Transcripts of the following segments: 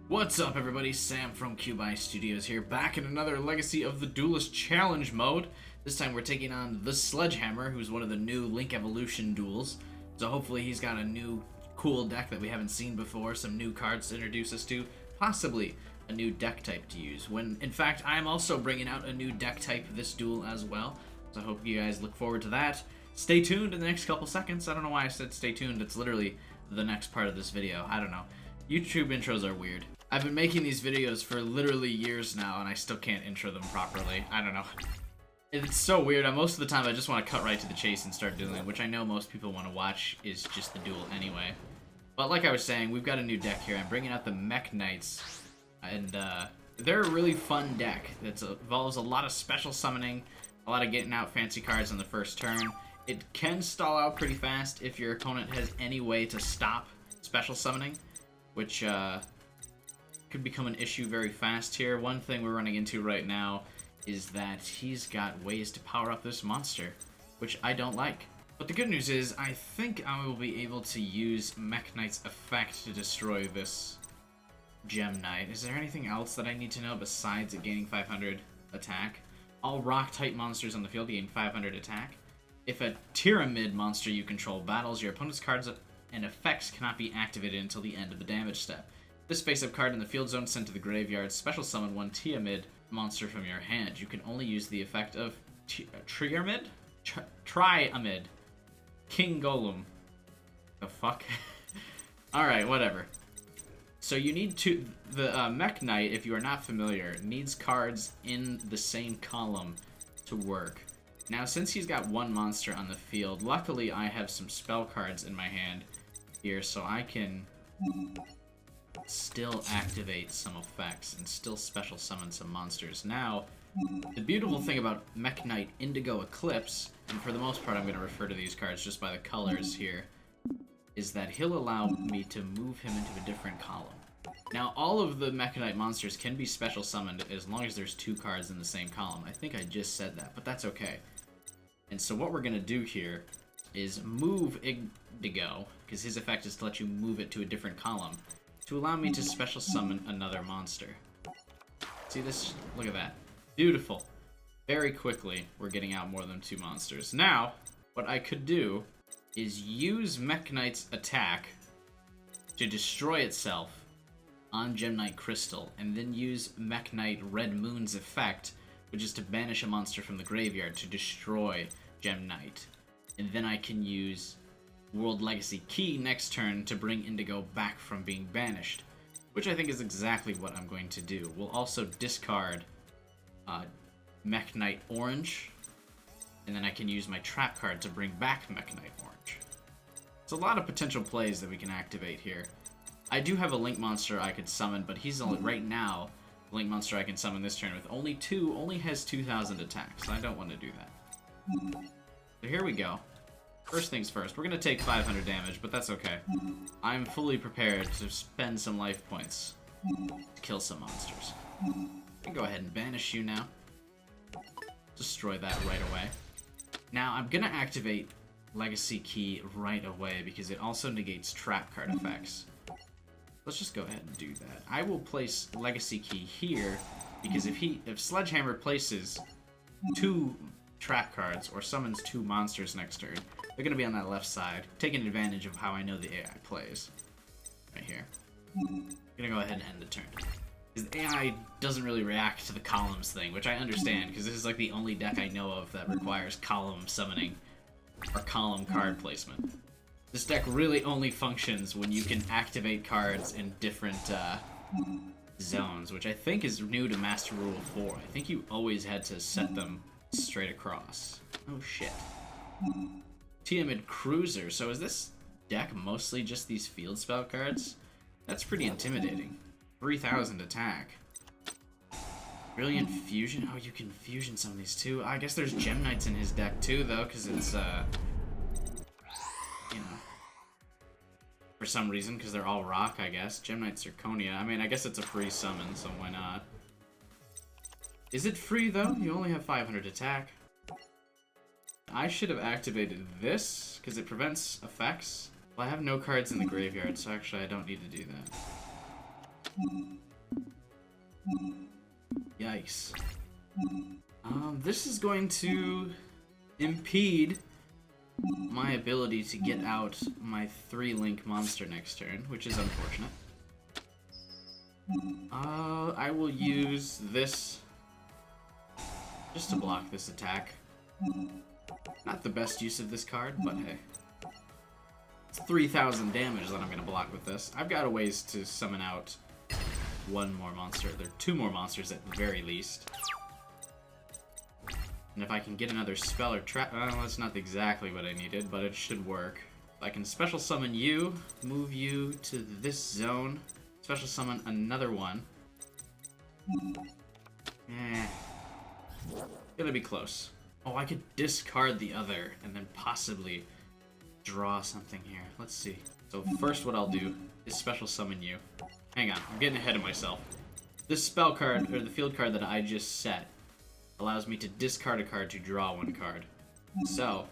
What's up everybody, Sam from Cubi Studios here, back in another Legacy of the Duelist Challenge mode. This time we're taking on the Sledgehammer, who's one of the new Link Evolution duels. So hopefully he's got a new cool deck that we haven't seen before, some new cards to introduce us to, possibly a new deck type to use. When, in fact, I'm also bringing out a new deck type this duel as well. So I hope you guys look forward to that. Stay tuned in the next couple seconds. I don't know why I said stay tuned, it's literally the next part of this video. I don't know. YouTube intros are weird. I've been making these videos for literally years now, and I still can't intro them properly. I don't know. It's so weird. Most of the time, I just want to cut right to the chase and start dueling, which I know most people want to watch is just the duel anyway. But like I was saying, we've got a new deck here. I'm bringing out the Mech Knights, and they're a really fun deck that involves a lot of special summoning, a lot of getting out fancy cards on the first turn. It can stall out pretty fast if your opponent has any way to stop special summoning, which could become an issue very fast here. One thing we're running into right now is that he's got ways to power up this monster, which I don't like. But the good news is, I think I will be able to use Mech Knight's effect to destroy this Gem Knight. Is there anything else that I need to know besides it gaining 500 attack? All rock-type monsters on the field gain 500 attack. If a Pyramid monster you control battles, your opponent's cards and effects cannot be activated until the end of the damage step. This face-up card in the field zone sent to the graveyard special summon one Tiamid monster from your hand. You can only use the effect of Triamid? Triamid. King Golem. The fuck? Alright, whatever. So you need to... The Mech Knight, if you are not familiar, needs cards in the same column to work. Now, since he's got one monster on the field, luckily I have some spell cards in my hand here, so I can still activate some effects and still special summon some monsters. Now, the beautiful thing about Mech Knight Indigo Eclipse, and for the most part I'm going to refer to these cards just by the colors here, is that he'll allow me to move him into a different column. Now, all of the Mech Knight monsters can be special summoned as long as there's two cards in the same column. I think I just said that, but that's okay. And so what we're going to do here is move Indigo, because his effect is to let you move it to a different column, to allow me to special summon another monster. See this? Look at that. Beautiful. Very quickly, we're getting out more than two monsters. Now, what I could do is use Mech Knight's attack to destroy itself on Gem Knight Crystal, and then use Mech Knight Red Moon's effect, which is to banish a monster from the graveyard to destroy Gem Knight. And then I can use World Legacy Key next turn to bring Indigo back from being banished, which I think is exactly what I'm going to do. We'll also discard Mech Knight Orange, and then I can use my trap card to bring back Mech Knight Orange. It's a lot of potential plays that we can activate here. I do have a Link monster I could summon, but he's only, right now, the Link monster I can summon this turn with only has 2,000 attacks, so I don't want to do that. So here we go. First things first, we're going to take 500 damage, but that's okay. I'm fully prepared to spend some life points to kill some monsters. I can go ahead and banish you now. Destroy that right away. Now, I'm going to activate Legacy Key right away because it also negates trap card effects. Let's just go ahead and do that. I will place Legacy Key here because if Sledgehammer places two trap cards or summons two monsters next turn, they're going to be on that left side, taking advantage of how I know the AI plays. Right here. I'm going to go ahead and end the turn. Because the AI doesn't really react to the columns thing, which I understand, because this is like the only deck I know of that requires column summoning or column card placement. This deck really only functions when you can activate cards in different zones, which I think is new to Master Rule 4. I think you always had to set them straight across. Oh shit. Tiamid Cruiser. So is this deck mostly just these field spell cards? That's pretty intimidating. 3,000 attack. Brilliant Fusion. Oh, you can fusion some of these too. I guess there's Gem Knights in his deck too, though, because it's, you know, for some reason, because they're all rock, I guess. Gem Knight Zirconia. I mean, I guess it's a free summon, so why not? Is it free, though? You only have 500 attack. I should have activated this, because it prevents effects. Well, I have no cards in the graveyard, so actually I don't need to do that. Yikes. This is going to impede my ability to get out my 3-link monster next turn, which is unfortunate. I will use this just to block this attack. Not the best use of this card, but hey. It's 3,000 damage that I'm going to block with this. I've got a ways to summon out one more monster. There are 2 more monsters at the very least. And if I can get another spell or trap... Well, that's not exactly what I needed, but it should work. I can special summon you, move you to this zone, special summon another one. Gonna be close. Oh, I could discard the other and then possibly draw something here. Let's see. So first what I'll do is special summon you. Hang on, I'm getting ahead of myself. This spell card, or the field card that I just set, allows me to discard a card to draw 1 card. So,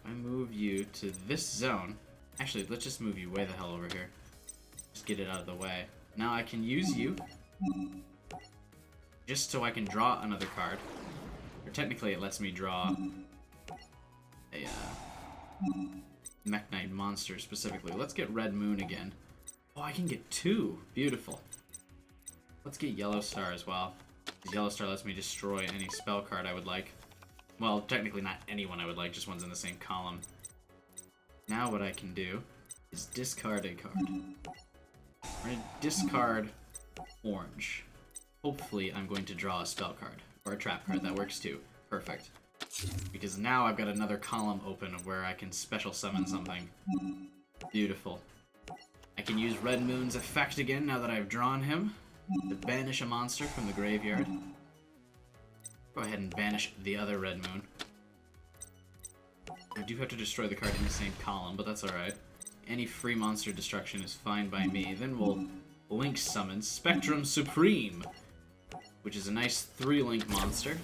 I move you to this zone. Actually, let's just move you way the hell over here. Just get it out of the way. Now I can use you just so I can draw another card. Or technically it lets me draw a Mech Knight monster specifically. Let's get Red Moon again. Oh, I can get 2. Beautiful. Let's get Yellow Star as well. Because Yellow Star lets me destroy any spell card I would like. Well, technically not anyone I would like, just ones in the same column. Now what I can do is discard a card. I'm going to discard orange. Hopefully I'm going to draw a spell card. Or a trap card, that works too. Perfect. Because now I've got another column open where I can special summon something. Beautiful. I can use Red Moon's effect again now that I've drawn him. To banish a monster from the graveyard. Go ahead and banish the other Red Moon. I do have to destroy the card in the same column, but that's alright. Any free monster destruction is fine by me. Then we'll link summon Spectrum Supreme, which is a nice 3-link monster,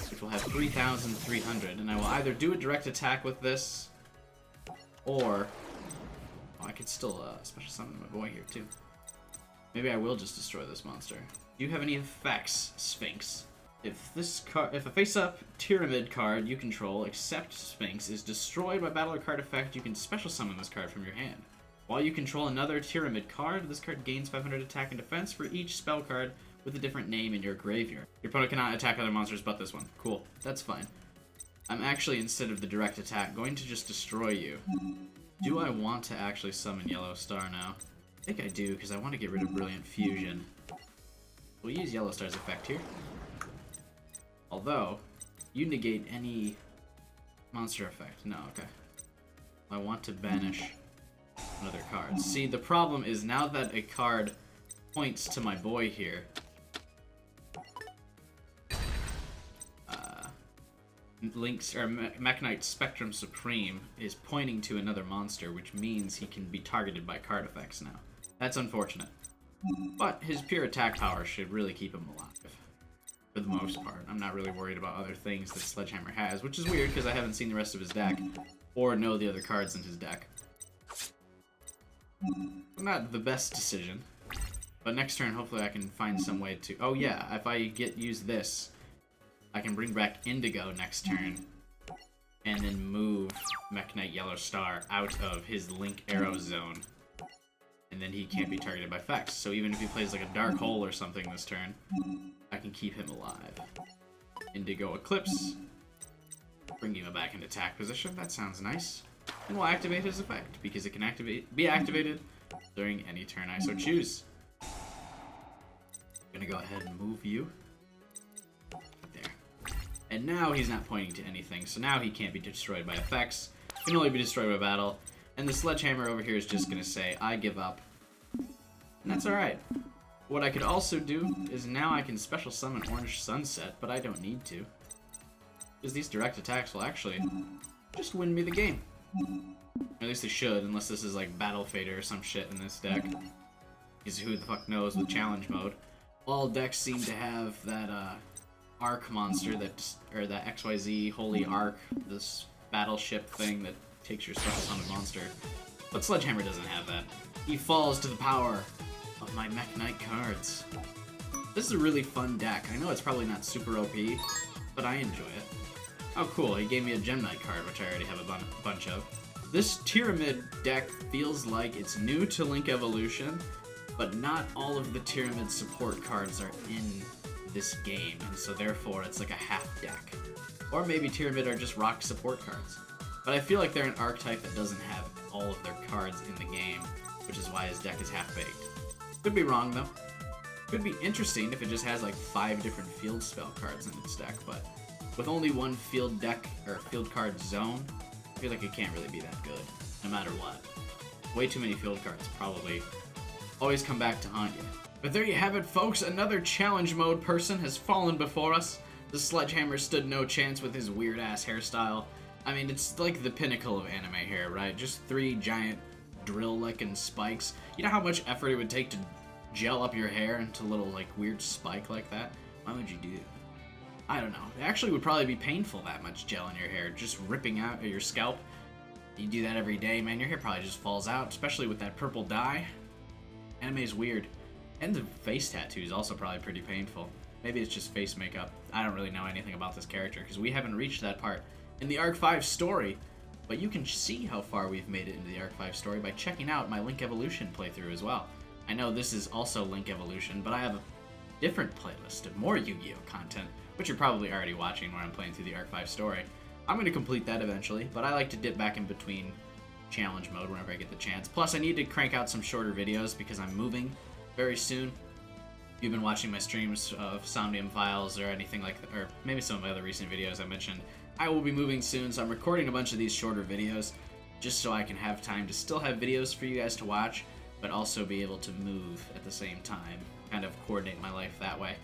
which will have 3,300, and I will either do a direct attack with this, or I could still special summon my boy here too. Maybe I will just destroy this monster. Do you have any effects, Sphinx? If a face-up Pyramid card you control, except Sphinx, is destroyed by battle or card effect, you can special summon this card from your hand. While you control another Pyramid card, this card gains 500 attack and defense for each spell card with a different name in your graveyard. Your opponent cannot attack other monsters but this one. Cool, that's fine. I'm actually, instead of the direct attack, going to just destroy you. Do I want to actually summon Yellow Star now? I think I do, because I want to get rid of Brilliant Fusion. We'll use Yellow Star's effect here. Although, you negate any monster effect. No, okay. I want to banish another card. See, the problem is now that a card points to my boy here, Mech Knight Spectrum Supreme is pointing to another monster, which means he can be targeted by card effects now. That's unfortunate. But his pure attack power should really keep him alive. For the most part. I'm not really worried about other things that Sledgehammer has, which is weird because I haven't seen the rest of his deck, or know the other cards in his deck. Not the best decision. But next turn, hopefully I can find some way to... Oh yeah, if I use this, I can bring back Indigo next turn, and then move Mech Knight Yellow Star out of his Link Arrow zone. And then he can't be targeted by effects. So even if he plays like a Dark Hole or something this turn, I can keep him alive. Indigo Eclipse. Bring him back into attack position. That sounds nice. And we'll activate his effect, because it can be activated during any turn I so choose. I'm gonna go ahead and move you. There. And now he's not pointing to anything, so now he can't be destroyed by effects. He can only be destroyed by battle. And the Sledgehammer over here is just gonna say, I give up. And that's alright. What I could also do is now I can special summon Orange Sunset, but I don't need to. Because these direct attacks will actually just win me the game. Or at least they should, unless this is like Battle Fader or some shit in this deck. Because who the fuck knows with challenge mode. All decks seem to have that Arc monster, or that XYZ Holy Arc, this battleship thing that takes your special summon monster. But Sledgehammer doesn't have that. He falls to the power of my Mech Knight cards. This is a really fun deck. I know it's probably not super OP, but I enjoy it. Oh cool, he gave me a Gem Knight card, which I already have a bunch of. This Tyramid deck feels like it's new to Link Evolution, but not all of the Tyramid support cards are in this game, and so therefore it's like a half deck. Or maybe Tyramid are just rock support cards. But I feel like they're an archetype that doesn't have all of their cards in the game, which is why his deck is half-baked. Could be wrong, though. Could be interesting if it just has like 5 different field spell cards in its deck, but with only one field deck, or field card zone, I feel like it can't really be that good, no matter what. Way too many field cards probably always come back to haunt you. But there you have it, folks. Another challenge mode person has fallen before us. The Sledgehammer stood no chance with his weird-ass hairstyle. I mean, it's like the pinnacle of anime hair, right? Just 3 giant drill-looking spikes. You know how much effort it would take to gel up your hair into a little, like, weird spike like that? Why would you do that? I don't know. It actually would probably be painful, that much gel in your hair, just ripping out your scalp. You do that every day, man, your hair probably just falls out, especially with that purple dye. Anime's weird. And the face tattoo is also probably pretty painful. Maybe it's just face makeup. I don't really know anything about this character, because we haven't reached that part in the Arc 5 story. But you can see how far we've made it into the Arc 5 story by checking out my Link Evolution playthrough as well. I know this is also Link Evolution, but I have a different playlist of more Yu-Gi-Oh! Content, which you're probably already watching where I'm playing through the Arc 5 story. I'm going to complete that eventually, but I like to dip back in between challenge mode whenever I get the chance. Plus, I need to crank out some shorter videos because I'm moving very soon. If you've been watching my streams of Somnium Files or anything like that, or maybe some of my other recent videos I mentioned, I will be moving soon, so I'm recording a bunch of these shorter videos just so I can have time to still have videos for you guys to watch, but also be able to move at the same time, kind of coordinate my life that way.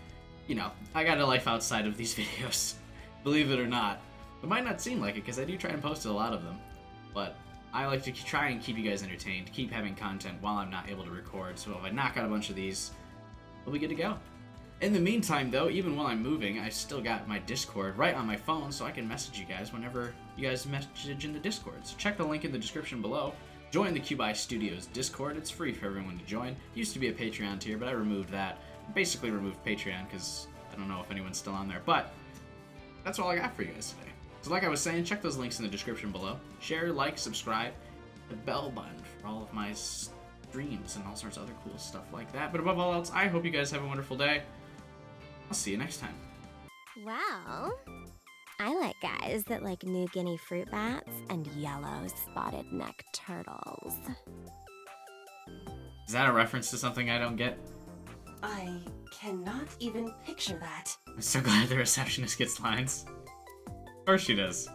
You know, I got a life outside of these videos, believe it or not. It might not seem like it, because I do try and post a lot of them, but I like to try and keep you guys entertained, keep having content while I'm not able to record, so if I knock out a bunch of these, we'll be good to go. In the meantime, though, even while I'm moving, I still got my Discord right on my phone, so I can message you guys whenever you guys message in the Discord. So check the link in the description below. Join the Cube Studios Discord. It's free for everyone to join. It used to be a Patreon tier, but I removed that. Basically removed Patreon because I don't know if anyone's still on there. But that's all I got for you guys today. So like I was saying, check those links in the description below. Share, like, subscribe, the bell button for all of my streams and all sorts of other cool stuff like that. But above all else, I hope you guys have a wonderful day. I'll see you next time. Well, I like guys that like New Guinea fruit bats and yellow spotted neck turtles. Is that a reference to something I don't get? I cannot even picture that. I'm so glad the receptionist gets lines. Of course she does.